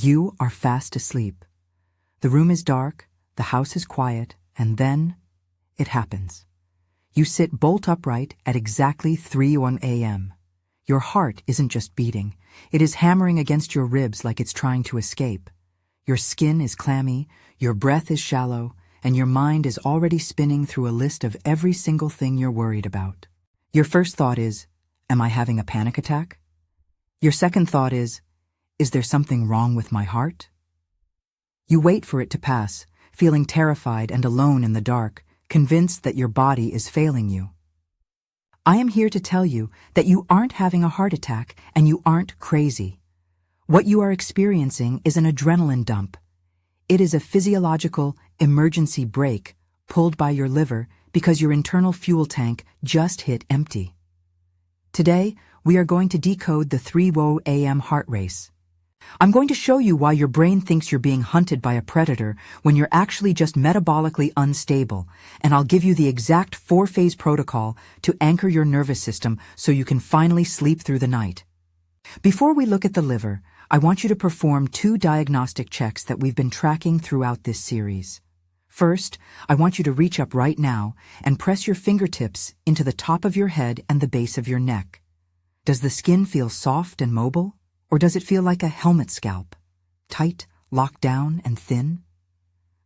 You are fast asleep. The room is dark, the house is quiet, and then it happens. You sit bolt upright at exactly 3:01 a.m. Your heart isn't just beating, it is hammering against your ribs like it's trying to escape. Your skin is clammy, your breath is shallow, and your mind is already spinning through a list of every single thing you're worried about. Your first thought is, am I having a panic attack? Your second thought is there something wrong with my heart? You wait for it to pass, feeling terrified and alone in the dark, convinced that your body is failing you. I am here to tell you that you aren't having a heart attack and you aren't crazy. What you are experiencing is an adrenaline dump. It is a physiological emergency brake pulled by your liver because your internal fuel tank just hit empty. Today, we are going to decode the 3:00 a.m. heart race. I'm going to show you why your brain thinks you're being hunted by a predator when you're actually just metabolically unstable, and I'll give you the exact 4-phase protocol to anchor your nervous system so you can finally sleep through the night. Before we look at the liver, I want you to perform 2 diagnostic checks that we've been tracking throughout this series. First, I want you to reach up right now and press your fingertips into the top of your head and the base of your neck. Does the skin feel soft and mobile, or does it feel like a helmet scalp, tight, locked down, and thin?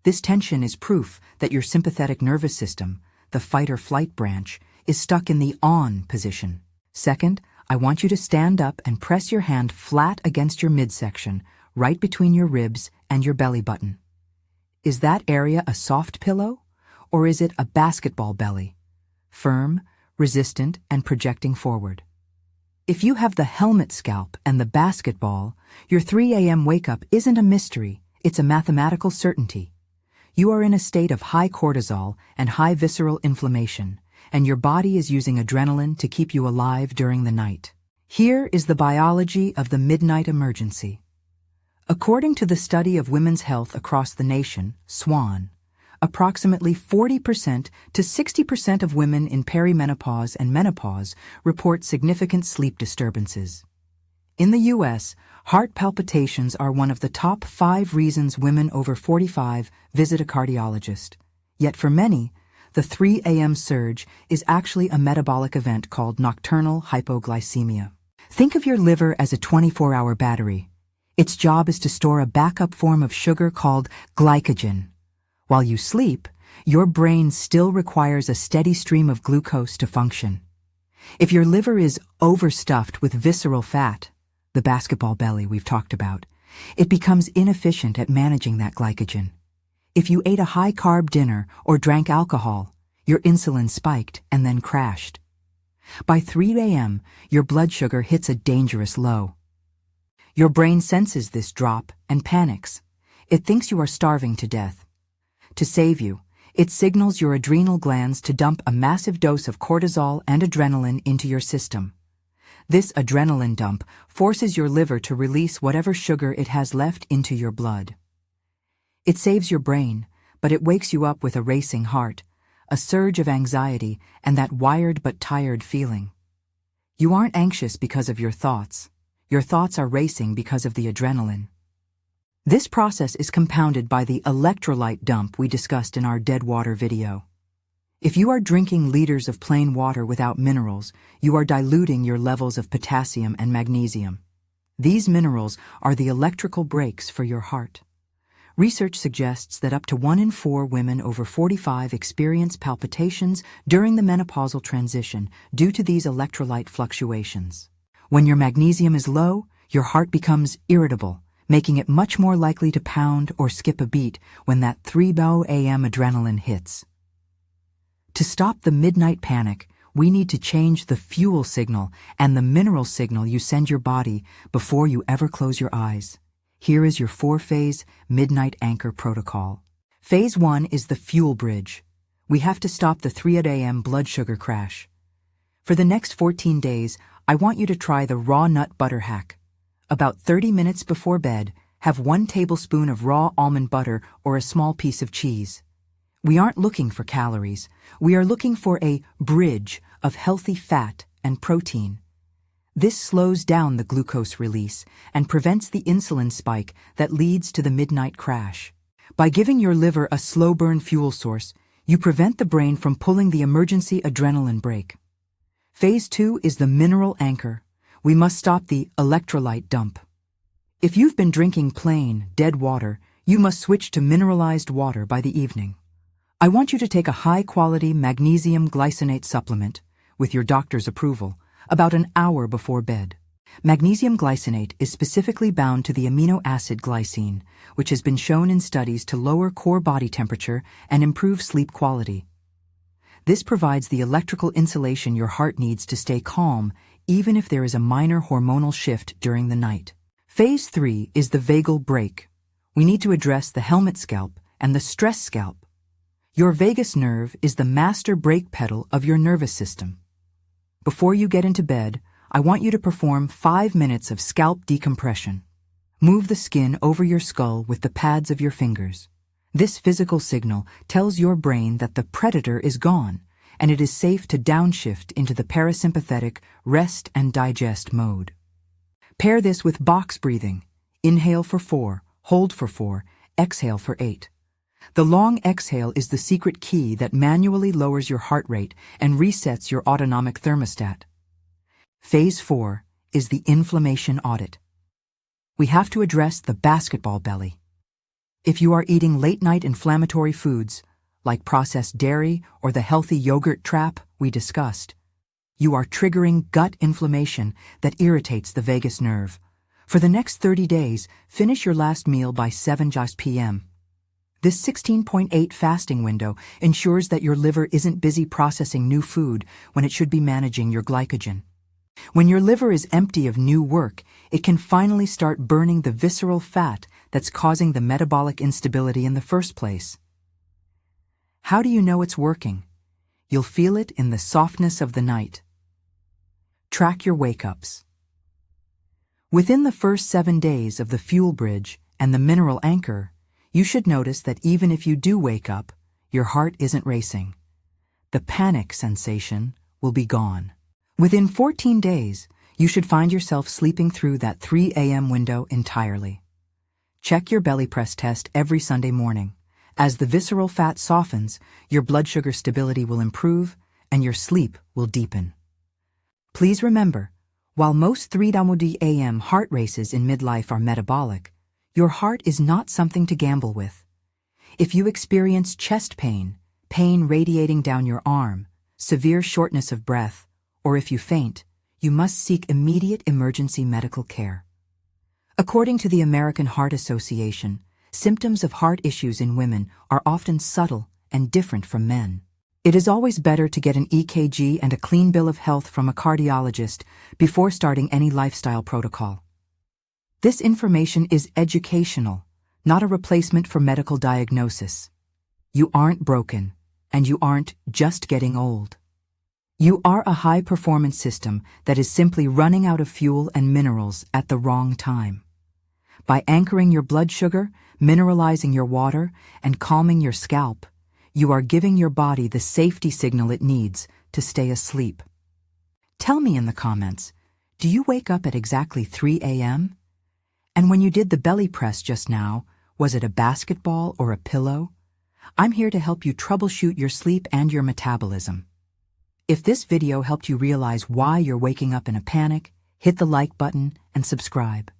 This tension is proof that your sympathetic nervous system, the fight-or-flight branch, is stuck in the on position. Second, I want you to stand up and press your hand flat against your midsection, right between your ribs and your belly button. Is that area a soft pillow, or is it a basketball belly? Firm, resistant, and projecting forward. If you have the helmet scalp and the basketball, your 3 a.m. wake-up isn't a mystery, it's a mathematical certainty. You are in a state of high cortisol and high visceral inflammation, and your body is using adrenaline to keep you alive during the night. Here is the biology of the midnight emergency. According to the Study of Women's Health Across the Nation, SWAN, approximately 40% to 60% of women in perimenopause and menopause report significant sleep disturbances. In the U.S., heart palpitations are one of the top 5 reasons women over 45 visit a cardiologist. Yet for many, the 3 a.m. surge is actually a metabolic event called nocturnal hypoglycemia. Think of your liver as a 24-hour battery. Its job is to store a backup form of sugar called glycogen. While you sleep, your brain still requires a steady stream of glucose to function. If your liver is overstuffed with visceral fat, the basketball belly we've talked about, it becomes inefficient at managing that glycogen. If you ate a high-carb dinner or drank alcohol, your insulin spiked and then crashed. By 3 a.m., your blood sugar hits a dangerous low. Your brain senses this drop and panics. It thinks you are starving to death. To save you, it signals your adrenal glands to dump a massive dose of cortisol and adrenaline into your system. This adrenaline dump forces your liver to release whatever sugar it has left into your blood. It saves your brain, but it wakes you up with a racing heart, a surge of anxiety, and that wired but tired feeling. You aren't anxious because of your thoughts. Your thoughts are racing because of the adrenaline. This process is compounded by the electrolyte dump we discussed in our dead water video. If you are drinking liters of plain water without minerals, you are diluting your levels of potassium and magnesium. These minerals are the electrical brakes for your heart. Research suggests that up to 1 in 4 women over 45 experience palpitations during the menopausal transition due to these electrolyte fluctuations. When your magnesium is low, your heart becomes irritable, making it much more likely to pound or skip a beat when that 3 a.m. adrenaline hits. To stop the midnight panic, we need to change the fuel signal and the mineral signal you send your body before you ever close your eyes. Here is your 4-phase midnight anchor protocol. Phase 1 is the fuel bridge. We have to stop the 3 a.m. blood sugar crash. For the next 14 days, I want you to try the raw nut butter hack. About 30 minutes before bed, have 1 tablespoon of raw almond butter or a small piece of cheese. We aren't looking for calories. We are looking for a bridge of healthy fat and protein. This slows down the glucose release and prevents the insulin spike that leads to the midnight crash. By giving your liver a slow-burn fuel source, you prevent the brain from pulling the emergency adrenaline brake. Phase 2 is the mineral anchor. We must stop the electrolyte dump. If you've been drinking plain, dead water, you must switch to mineralized water by the evening. I want you to take a high-quality magnesium glycinate supplement, with your doctor's approval, about an hour before bed. Magnesium glycinate is specifically bound to the amino acid glycine, which has been shown in studies to lower core body temperature and improve sleep quality. This provides the electrical insulation your heart needs to stay calm, even if there is a minor hormonal shift during the night. Phase 3 is the vagal brake. We need to address the helmet scalp and the stress scalp. Your vagus nerve is the master brake pedal of your nervous system. Before you get into bed, I want you to perform 5 minutes of scalp decompression. Move the skin over your skull with the pads of your fingers. This physical signal tells your brain that the predator is gone, and it is safe to downshift into the parasympathetic rest and digest mode. Pair this with box breathing. Inhale for 4, hold for 4, exhale for 8. The long exhale is the secret key that manually lowers your heart rate and resets your autonomic thermostat. Phase 4 is the inflammation audit. We have to address the basketball belly. If you are eating late-night inflammatory foods, like processed dairy or the healthy yogurt trap we discussed, you are triggering gut inflammation that irritates the vagus nerve. For the next 30 days, finish your last meal by 7 p.m. This 16.8 fasting window ensures that your liver isn't busy processing new food when it should be managing your glycogen. When your liver is empty of new work, it can finally start burning the visceral fat that's causing the metabolic instability in the first place. How do you know it's working? You'll feel it in the softness of the night. Track your wake-ups. Within the first 7 days of the fuel bridge and the mineral anchor, you should notice that even if you do wake up, your heart isn't racing. The panic sensation will be gone. Within 14 days, you should find yourself sleeping through that 3 a.m. window entirely. Check your belly press test every Sunday morning. As the visceral fat softens, your blood sugar stability will improve and your sleep will deepen. Please remember, while most 3 a.m. heart races in midlife are metabolic, your heart is not something to gamble with. If you experience chest pain, pain radiating down your arm, severe shortness of breath, or if you faint, you must seek immediate emergency medical care. According to the American Heart Association, symptoms of heart issues in women are often subtle and different from men. It is always better to get an EKG and a clean bill of health from a cardiologist before starting any lifestyle protocol. This information is educational, not a replacement for medical diagnosis. You aren't broken, and you aren't just getting old. You are a high-performance system that is simply running out of fuel and minerals at the wrong time. By anchoring your blood sugar, mineralizing your water, and calming your scalp, you are giving your body the safety signal it needs to stay asleep. Tell me in the comments, do you wake up at exactly 3 a.m.? And when you did the belly press just now, was it a basketball or a pillow? I'm here to help you troubleshoot your sleep and your metabolism. If this video helped you realize why you're waking up in a panic, hit the like button and subscribe.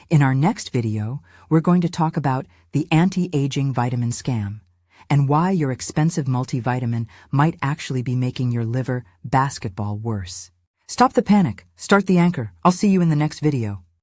In our next video, we're going to talk about the anti-aging vitamin scam and why your expensive multivitamin might actually be making your liver basketball worse. Stop the panic, start the anchor. I'll see you in the next video.